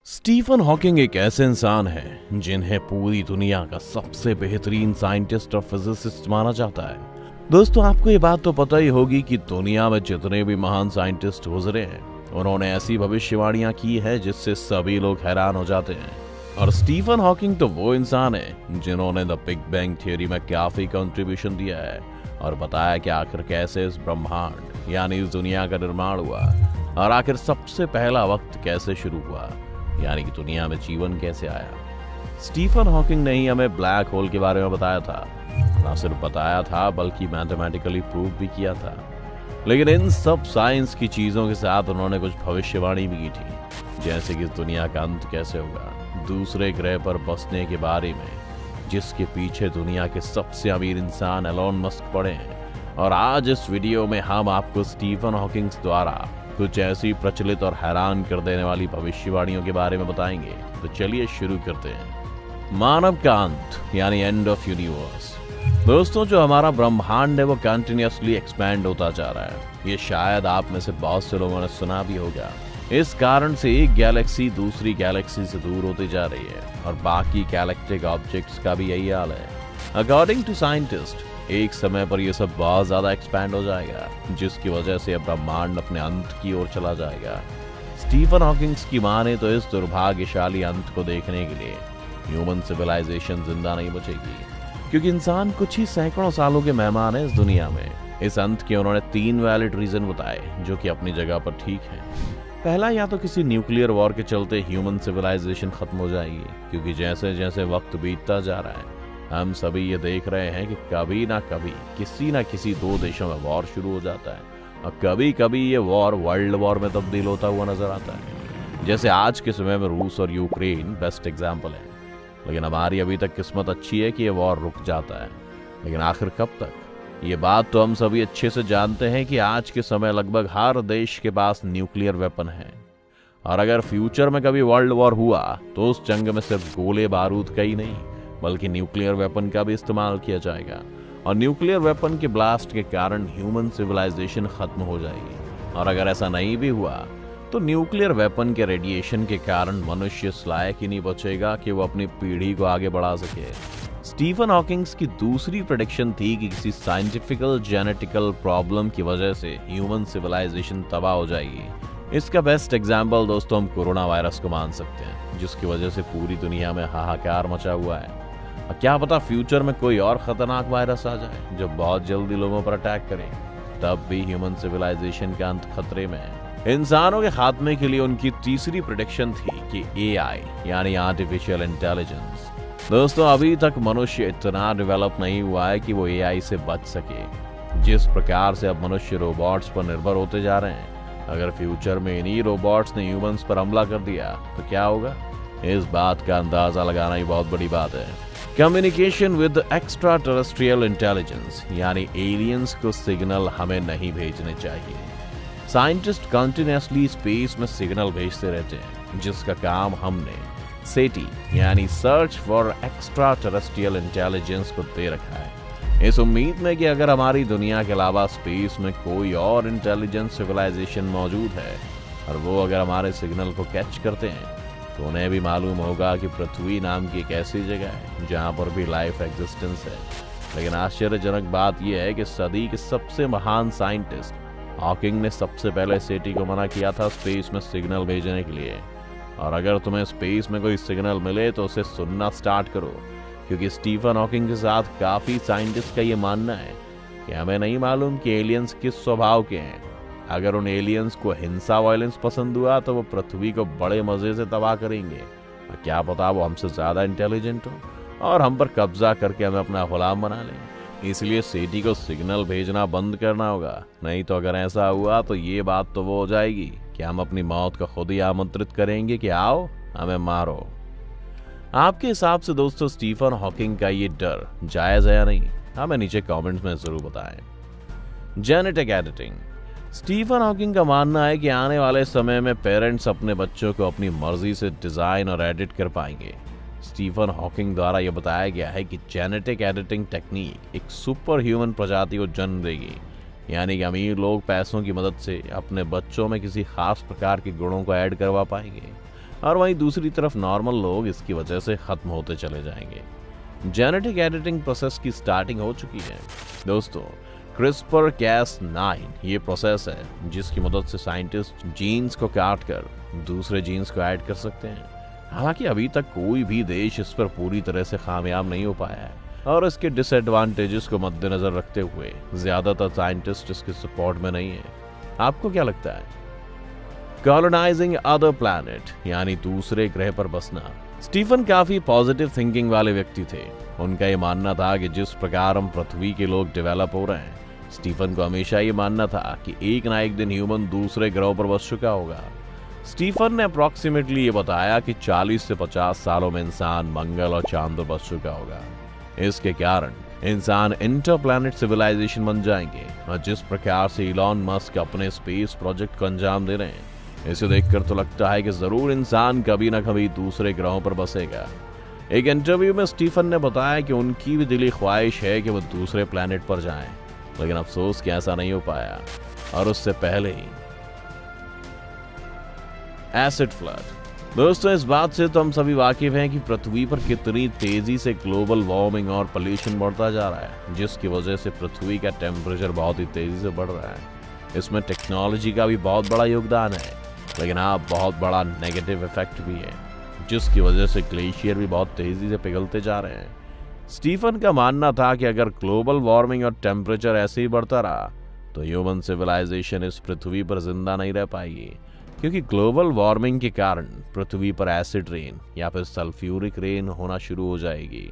Stephen Hawking एक ऐसे इंसान हैं जिन्हें पूरी दुनिया का सबसे बेहतरीन साइंटिस्ट और फिजिसिस्ट माना जाता है। दोस्तों, आपको ये बात तो पता ही होगी कि दुनिया में जितने भी महान साइंटिस्ट गुजरे हैं उन्होंने ऐसी भविष्यवाणियां की है जिससे सभी लोग हैरान हो जाते हैं। और स्टीफन हॉकिंग तो वो इंसान है जिन्होंने द बिग बैंग थ्योरी में काफी कंट्रीब्यूशन दिया है और बताया कि आखिर कैसे इस ब्रह्मांड यानी इस दुनिया का निर्माण हुआ और आखिर सबसे पहला वक्त कैसे शुरू हुआ, यानी कि दुनिया में जीवन कैसे आया। स्टीफन हॉकिंग ने ही हमें ब्लैक होल के बारे में बताया था, ना सिर्फ बताया था बल्कि मैथमेटिकली प्रूव भी किया था। लेकिन इन सब साइंस की चीजों के साथ उन्होंने कुछ भविष्यवाणी भी की थी, जैसे कि इस दुनिया का अंत कैसे होगा, दूसरे ग्रह पर बसने के बारे में जिसके पीछे दुनिया के सबसे अमीर इंसान एलोन मस्क पड़े हैं। और आज इस वीडियो में हम आपको स्टीफन हॉकिंग द्वारा कुछ ऐसी प्रचलित और हैरान कर देने वाली भविष्यवाणियों के बारे में बताएंगे। तो चलिए शुरू करते हैं। मानव का अंत यानी एंड ऑफ यूनिवर्स। दोस्तों, जो हमारा ब्रह्मांड है वो कंटिन्यूअसली एक्सपैंड होता जा रहा है। ये शायद आप में से बहुत से लोगों ने सुना भी होगा। इस कारण से एक गैलेक्सी दूसरी गैलेक्सी से दूर होती जा रही है और बाकी गैलेक्टिक ऑब्जेक्ट्स का भी यही हाल है। अकॉर्डिंग टू साइंटिस्ट, एक समय पर यह सब बहुत ज्यादा एक्सपैंड हो जाएगा, जिसकी वजह से ब्रह्मांड अपने अंत की ओर चला जाएगा। स्टीफन हॉकिंग्स की माने तो इस दुर्भाग्यशाली अंत को देखने के लिए ह्यूमन सिविलाइजेशन जिंदा नहीं बचेगी, क्योंकि इंसान कुछ ही सैकड़ों सालों के मेहमान है इस दुनिया में। इस अंत के उन्होंने 3 वैलिड रीजन बताए जो कि अपनी जगह पर ठीक है। पहला, या तो किसी न्यूक्लियर वॉर के चलते ह्यूमन सिविलाइजेशन खत्म हो जाएगी, क्योंकि जैसे जैसे वक्त बीतता जा रहा है हम सभी ये देख रहे हैं कि कभी ना कभी किसी ना किसी 2 देशों में वॉर शुरू हो जाता है और कभी कभी ये वॉर वर्ल्ड वॉर में तब्दील होता हुआ नजर आता है। जैसे आज के समय में रूस और यूक्रेन बेस्ट एग्जाम्पल है। लेकिन हमारी अभी तक किस्मत अच्छी है कि ये वॉर रुक जाता है, लेकिन आखिर कब तक? ये बात तो हम सभी अच्छे से जानते हैं कि आज के समय लगभग हर देश के पास न्यूक्लियर वेपन है। और अगर फ्यूचर में कभी वर्ल्ड वॉर हुआ तो उस जंग में सिर्फ गोले बारूद का ही नहीं बल्कि न्यूक्लियर वेपन का भी इस्तेमाल किया जाएगा। और न्यूक्लियर वेपन के ब्लास्ट के कारण ह्यूमन सिविलाइजेशन खत्म हो जाएगी। और अगर ऐसा नहीं भी हुआ तो न्यूक्लियर वेपन के रेडिएशन के कारण मनुष्य इस लायक ही नहीं बचेगा कि वो अपनी पीढ़ी को आगे बढ़ा सके। स्टीफन हॉकिंग्स की दूसरी प्रेडिक्शन थी कि किसी साइंटिफिकल जेनेटिकल प्रॉब्लम की वजह से ह्यूमन सिविलाइजेशन तबाह हो जाएगी। इसका बेस्ट एग्जाम्पल दोस्तों हम कोरोना वायरस को मान सकते हैं, जिसकी वजह से पूरी दुनिया में हाहाकार मचा हुआ है। और क्या पता फ्यूचर में कोई और खतरनाक वायरस आ जाए जो बहुत जल्दी लोगों पर अटैक करे, तब भी ह्यूमन सिविलाइजेशन का अंत खतरे में है। इंसानों के खात्मे के लिए उनकी तीसरी प्रेडिक्शन थी कि एआई यानी आर्टिफिशियल इंटेलिजेंस। दोस्तों, अभी तक मनुष्य इतना डेवलप नहीं हुआ है कि वो एआई से बच सके। जिस प्रकार से अब मनुष्य रोबोट्स पर निर्भर होते जा रहे हैं, अगर फ्यूचर में इन्हीं रोबोट्स ने ह्यूमंस पर हमला कर दिया तो क्या होगा? इस बात का अंदाजा लगाना ही बहुत बड़ी बात है। Communication with extra terrestrial intelligence यानी एलियंस को सिग्नल हमें नहीं भेजने चाहिए। साइंटिस्ट कंटिन्यूअसली स्पेस में सिग्नल भेजते रहते हैं, जिसका काम हमने सेटी यानी search for extra terrestrial intelligence को दे रखा है, इस उम्मीद में कि अगर हमारी दुनिया के अलावा स्पेस में कोई और इंटेलिजेंट सिविलाइजेशन मौजूद है और वो अगर हमारे सिग्नल को कैच करते हैं तो उन्हें भी मालूम होगा कि पृथ्वी नाम की एक ऐसी जगह है जहां पर भी लाइफ एग्जिस्टेंस है। लेकिन आश्चर्यजनक बात यह है कि सदी के सबसे महान साइंटिस्ट हॉकिंग ने सबसे पहले सेटी को मना किया था स्पेस में सिग्नल भेजने के लिए। और अगर तुम्हें स्पेस में कोई सिग्नल मिले तो उसे सुनना स्टार्ट करो, क्योंकि स्टीफन हॉकिंग के साथ काफी साइंटिस्ट का ये मानना है कि हमें नहीं मालूम कि एलियंस किस स्वभाव के हैं। अगर उन एलियंस को हिंसा वायलेंस पसंद हुआ तो वो पृथ्वी को बड़े मजे से तबाह करेंगे। और क्या पता वो हमसे ज्यादा इंटेलिजेंट हो और हम पर कब्जा करके हमें अपना गुलाम बना लें। इसलिए सेटी को सिग्नल भेजना बंद करना होगा, नहीं तो अगर ऐसा हुआ तो ये बात तो वो हो जाएगी कि हम अपनी मौत को खुद ही आमंत्रित करेंगे कि आओ हमें मारो। आपके हिसाब से दोस्तों स्टीफन हॉकिंग का ये डर जायज है या नहीं? हमें नीचे कमेंट्स में जरूर बताएं। Genetic editing. स्टीफन हॉकिंग का मानना है कि आने वाले समय में पेरेंट्स अपने बच्चों को अपनी मर्जी से डिजाइन और एडिट कर पाएंगे। स्टीफन हॉकिंग द्वारा यह बताया गया है कि जेनेटिक एडिटिंग टेक्निक एक सुपर ह्यूमन प्रजाति को जन्म देगी, यानी कि अमीर लोग पैसों की मदद से अपने बच्चों में किसी खास प्रकार के गुणों को ऐड करवा पाएंगे और वहीं दूसरी तरफ नॉर्मल लोग इसकी वजह से खत्म होते चले जाएंगे। जेनेटिक एडिटिंग प्रोसेस की स्टार्टिंग हो चुकी है दोस्तों। CRISPR-Cas9 ये प्रोसेस है जिसकी मदद से साइंटिस्ट जीन्स को काट कर दूसरे जीन्स को ऐड कर सकते हैं। हालांकि अभी तक कोई भी देश इस पर पूरी तरह से कामयाब नहीं हो पाया है और इसके डिसएडवांटेजेस को मद्देनजर रखते हुए ज्यादातर साइंटिस्ट इसके सपोर्ट में नहीं है। आपको क्या लगता है? कॉलोनाइजिंग अदर प्लैनेट यानी दूसरे ग्रह पर बसना। स्टीफन काफी पॉजिटिव थिंकिंग वाले व्यक्ति थे। उनका ये मानना था कि जिस प्रकार हम पृथ्वी के लोग डेवलप हो रहे हैं, स्टीफन को हमेशा ये मानना था कि एक ना एक दिन ह्यूमन दूसरे ग्रहों पर बस चुका होगा। स्टीफन ने अप्रॉक्सीमेटली ये बताया कि 40 से 50 सालों में इंसान मंगल और चांद पर बस चुका होगा। इसके कारण इंसान इंटरप्लैनेट सिविलाइजेशन बन जाएंगे और जिस प्रकार से इलॉन मस्क अपने स्पेस प्रोजेक्ट को अंजाम दे रहे हैं, इसे देखकर तो लगता है कि जरूर इंसान कभी ना कभी दूसरे ग्रहों पर बसेगा। एक इंटरव्यू में स्टीफन ने बताया कि उनकी भी दिली ख्वाहिश है कि वो दूसरे प्लैनेट पर जाएं, लेकिन अफसोस कि ऐसा नहीं हो पाया। और उससे पहले ही एसिड फ्लड। दोस्तों, इस बात से तो हम सभी वाकिफ हैं कि पृथ्वी पर कितनी तेजी से ग्लोबल वार्मिंग और पोल्यूशन बढ़ता जा रहा है, जिसकी वजह से पृथ्वी का टेम्परेचर बहुत ही तेजी से बढ़ रहा है। इसमें टेक्नोलॉजी का भी बहुत बड़ा योगदान है, लेकिन बहुत बड़ा नेगेटिव इफेक्ट भी है, जिसकी वजह से ग्लेशियर भी बहुत तेजी से पिघलते जा रहे हैं। स्टीफन का मानना था कि अगर ग्लोबल वार्मिंग और टेम्परेचर ऐसे ही बढ़ता रहा तो ह्यूमन सिविलाइजेशन इस पृथ्वी पर जिंदा नहीं रह पाएगी, क्योंकि ग्लोबल वार्मिंग के कारण पृथ्वी पर एसिड रेन या फिर सल्फ्यूरिक रेन होना शुरू हो जाएगी।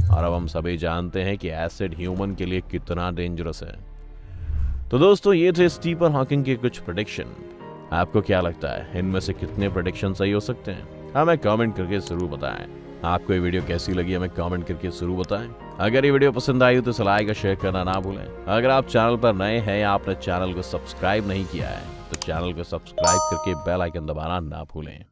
और अब हम सभी जानते हैं कि एसिड ह्यूमन के लिए कितना डेंजरस है। तो दोस्तों, ये थे स्टीफन हॉकिंग के कुछ प्रेडिक्शन। आपको क्या लगता है, इनमें से कितने प्रेडिक्शन सही हो सकते हैं? हमें कमेंट करके जरूर बताएं। आपको ये वीडियो कैसी लगी हमें कमेंट करके जरूर बताएं। अगर ये वीडियो पसंद आई हो तो लाइक और शेयर करना ना भूलें। अगर आप चैनल पर नए हैं या आपने चैनल को सब्सक्राइब नहीं किया है तो चैनल को सब्सक्राइब करके बेल आइकन दबाना ना भूलें।